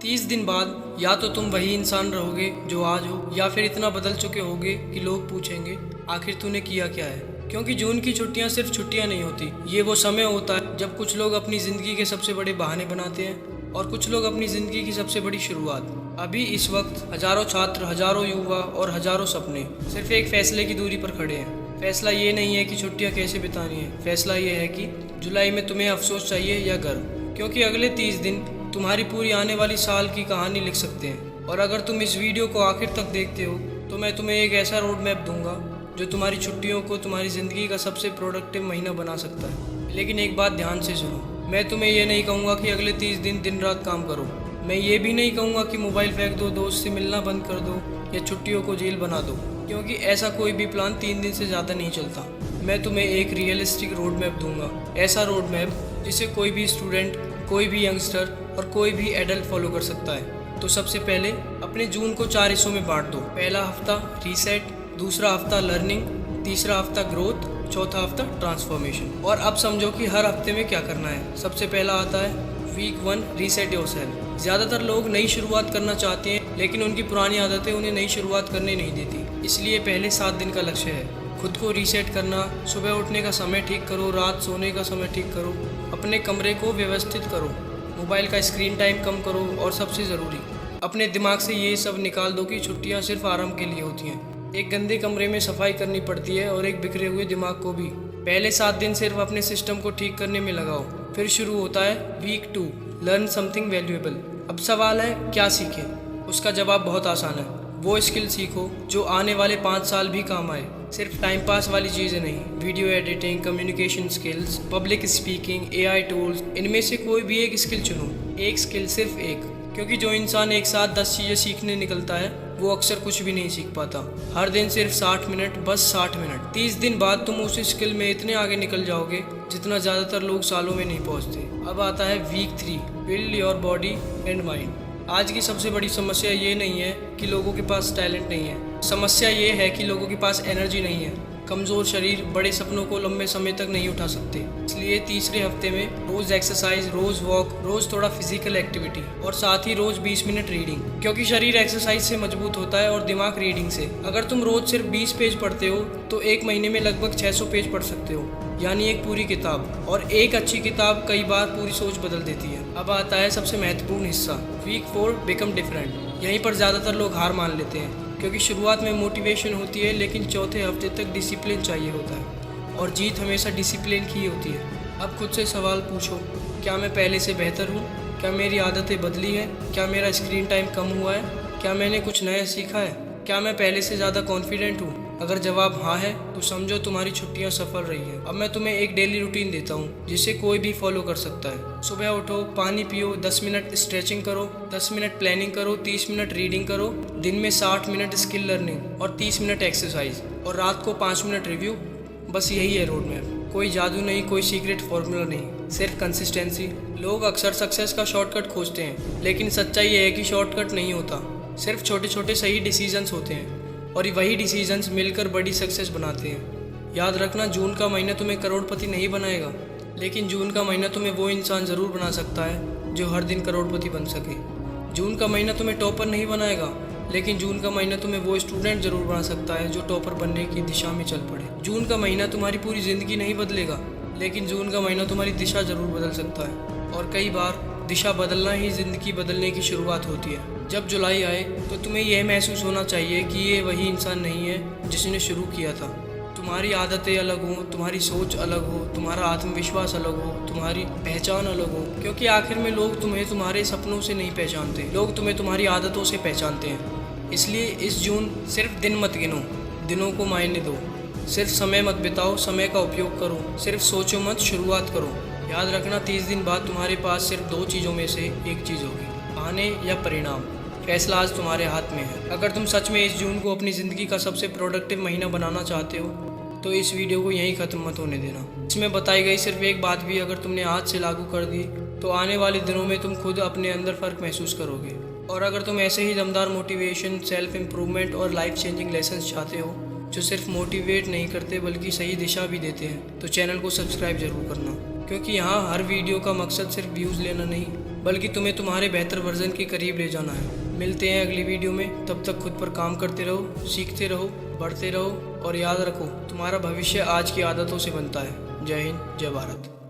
30 दिन बाद या तो तुम वही इंसान रहोगे जो आज हो, या फिर इतना बदल चुके होगे कि लोग पूछेंगे आखिर तूने किया क्या है। क्योंकि जून की छुट्टियां सिर्फ छुट्टियां नहीं होती, ये वो समय होता है जब कुछ लोग अपनी ज़िंदगी के सबसे बड़े बहाने बनाते हैं और कुछ लोग अपनी ज़िंदगी की सबसे बड़ी शुरुआत। अभी इस वक्त हज़ारों छात्र, हज़ारों युवा और हज़ारों सपने सिर्फ एक फैसले की दूरी पर खड़े हैं। फैसला ये नहीं है कि छुट्टियां कैसे बितानी है, फैसला ये है कि जुलाई में तुम्हें अफसोस चाहिए या गर्व। क्योंकि अगले 30 दिन तुम्हारी पूरी आने वाली साल की कहानी लिख सकते हैं। और अगर तुम इस वीडियो को आखिर तक देखते हो तो मैं तुम्हें एक ऐसा रोड मैप दूंगा जो तुम्हारी छुट्टियों को तुम्हारी ज़िंदगी का सबसे प्रोडक्टिव महीना बना सकता है। लेकिन एक बात ध्यान से सुनो, मैं तुम्हें ये नहीं कहूँगा कि अगले 30 दिन दिन रात काम करो। मैं ये भी नहीं कहूँगा कि मोबाइल फेंक दो, दोस्त से मिलना बंद कर दो या छुट्टियों को जेल बना दो, क्योंकि ऐसा कोई भी प्लान 3 दिन से ज़्यादा नहीं चलता। मैं तुम्हें एक रियलिस्टिक रोड मैप दूंगा, ऐसा रोड मैप जिसे कोई भी स्टूडेंट, कोई भी यंगस्टर और कोई भी एडल्ट फॉलो कर सकता है। तो सबसे पहले अपने जून को 4 हिस्सों में बांट दो। पहला हफ्ता रीसेट, दूसरा हफ्ता लर्निंग, तीसरा हफ्ता ग्रोथ, चौथा हफ्ता ट्रांसफॉर्मेशन। और अब समझो कि हर हफ्ते में क्या करना है। सबसे पहला आता है वीक 1 रीसेट योरसेल्फ। ज़्यादातर लोग नई शुरुआत करना चाहते हैं लेकिन उनकी पुरानी आदतें उन्हें नई शुरुआत करने नहीं देती। इसलिए पहले 7 दिन का लक्ष्य है खुद को रीसेट करना। सुबह उठने का समय ठीक करो, रात सोने का समय ठीक करो, अपने कमरे को व्यवस्थित करो, मोबाइल का स्क्रीन टाइम कम करो और सबसे ज़रूरी अपने दिमाग से ये सब निकाल दो कि छुट्टियां सिर्फ आराम के लिए होती हैं। एक गंदे कमरे में सफाई करनी पड़ती है और एक बिखरे हुए दिमाग को भी। पहले 7 दिन सिर्फ अपने सिस्टम को ठीक करने में लगाओ। फिर शुरू होता है वीक 2 लर्न समथिंग वैल्यूएबल। अब सवाल है क्या सीखें? उसका जवाब बहुत आसान है, वो स्किल सीखो जो आने वाले 5 साल भी काम आए। सिर्फ टाइम पास वाली चीज़ें नहीं, video editing, communication skills, public speaking, AI tools, इनमें से कोई भी एक स्किल चुनो। एक स्किल, सिर्फ एक। क्योंकि जो इंसान एक साथ 10 चीज़ें सीखने निकलता है वो अक्सर कुछ भी नहीं सीख पाता। हर दिन सिर्फ 60 मिनट, बस 60 मिनट। 30 दिन बाद तुम उस स्किल में इतने आगे निकल जाओगे जितना ज़्यादातर लोग सालों में नहीं पहुँचते। अब आता है week 3 build your body and mind. आज की सबसे बड़ी समस्या ये नहीं है कि लोगों के पास टैलेंट नहीं है, समस्या ये है कि लोगों के पास एनर्जी नहीं है। कमज़ोर शरीर बड़े सपनों को लंबे समय तक नहीं उठा सकते। इसलिए तीसरे हफ्ते में रोज़ एक्सरसाइज, रोज़ वॉक, रोज़ थोड़ा फिजिकल एक्टिविटी और साथ ही रोज़ 20 मिनट रीडिंग। क्योंकि शरीर एक्सरसाइज से मजबूत होता है और दिमाग रीडिंग से। अगर तुम रोज़ सिर्फ 20 पेज पढ़ते हो तो एक महीने में लगभग 600 पेज पढ़ सकते हो, यानी एक पूरी किताब। और एक अच्छी किताब कई बार पूरी सोच बदल देती है। अब आता है सबसे महत्वपूर्ण हिस्सा वीक 4 बिकम डिफरेंट। यहीं पर ज़्यादातर लोग हार मान लेते हैं क्योंकि शुरुआत में मोटिवेशन होती है लेकिन चौथे हफ्ते तक डिसिप्लिन चाहिए होता है और जीत हमेशा डिसिप्लिन की होती है। अब खुद से सवाल पूछो, क्या मैं पहले से बेहतर हूँ? क्या मेरी आदतें बदली हैं? क्या मेरा स्क्रीन टाइम कम हुआ है? क्या मैंने कुछ नया सीखा है? क्या मैं पहले से ज़्यादा कॉन्फिडेंट हूँ? अगर जवाब हाँ है तो समझो तुम्हारी छुट्टियाँ सफल रही हैं। अब मैं तुम्हें एक डेली रूटीन देता हूँ जिसे कोई भी फॉलो कर सकता है। सुबह उठो, पानी पियो, 10 मिनट स्ट्रेचिंग करो, 10 मिनट प्लानिंग करो, 30 मिनट रीडिंग करो, दिन में 60 मिनट स्किल लर्निंग और 30 मिनट एक्सरसाइज और रात को 5 मिनट रिव्यू। बस यही है रोड मैप। कोई जादू नहीं, कोई सीक्रेट फॉर्मूला नहीं, सिर्फ कंसिस्टेंसी। लोग अक्सर सक्सेस का शॉर्टकट खोजते हैं लेकिन सच्चाई ये है कि शॉर्टकट नहीं होता, सिर्फ छोटे छोटे सही डिसीजंस होते हैं और वही डिसीजंस मिलकर बड़ी सक्सेस बनाते हैं। याद रखना, जून का महीना तुम्हें करोड़पति नहीं बनाएगा लेकिन जून का महीना तुम्हें वो इंसान ज़रूर बना सकता है जो हर दिन करोड़पति बन सके। जून का महीना तुम्हें टॉपर नहीं बनाएगा लेकिन जून का महीना तुम्हें वो स्टूडेंट ज़रूर बना सकता है जो टॉपर बनने की दिशा में चल पड़े। जून का महीना तुम्हारी पूरी ज़िंदगी नहीं बदलेगा लेकिन जून का महीना तुम्हारी दिशा ज़रूर बदल सकता है। और कई बार दिशा बदलना ही ज़िंदगी बदलने की शुरुआत होती है। जब जुलाई आए तो तुम्हें यह महसूस होना चाहिए कि ये वही इंसान नहीं है जिसने शुरू किया था। तुम्हारी आदतें अलग हो, तुम्हारी सोच अलग हो, तुम्हारा आत्मविश्वास अलग हो, तुम्हारी पहचान अलग हो। क्योंकि आखिर में लोग तुम्हें तुम्हारे सपनों से नहीं पहचानते, लोग तुम्हें तुम्हारी आदतों से पहचानते हैं। इसलिए इस जून सिर्फ दिन मत गिनो, दिनों को मायने दो। सिर्फ समय मत बिताओ, समय का उपयोग करो। सिर्फ सोचो मत, शुरुआत करो। याद रखना, 30 दिन बाद तुम्हारे पास सिर्फ 2 चीज़ों में से एक चीज़ होगी, बहाने या परिणाम। फैसला आज तुम्हारे हाथ में है। अगर तुम सच में इस जून को अपनी ज़िंदगी का सबसे प्रोडक्टिव महीना बनाना चाहते हो तो इस वीडियो को यहीं ख़त्म मत होने देना। इसमें बताई गई सिर्फ एक बात भी अगर तुमने आज से लागू कर दी तो आने वाले दिनों में तुम खुद अपने अंदर फ़र्क महसूस करोगे। और अगर तुम ऐसे ही दमदार मोटिवेशन, सेल्फ इम्प्रूवमेंट और लाइफ चेंजिंग लेसन्स चाहते हो जो सिर्फ मोटिवेट नहीं करते बल्कि सही दिशा भी देते हैं तो चैनल को सब्सक्राइब ज़रूर करना। क्योंकि यहाँ हर वीडियो का मकसद सिर्फ व्यूज़ लेना नहीं बल्कि तुम्हें तुम्हारे बेहतर वर्जन के करीब ले जाना है। मिलते हैं अगली वीडियो में, तब तक खुद पर काम करते रहो, सीखते रहो, बढ़ते रहो और याद रखो, तुम्हारा भविष्य आज की आदतों से बनता है। जय हिंद, जय भारत।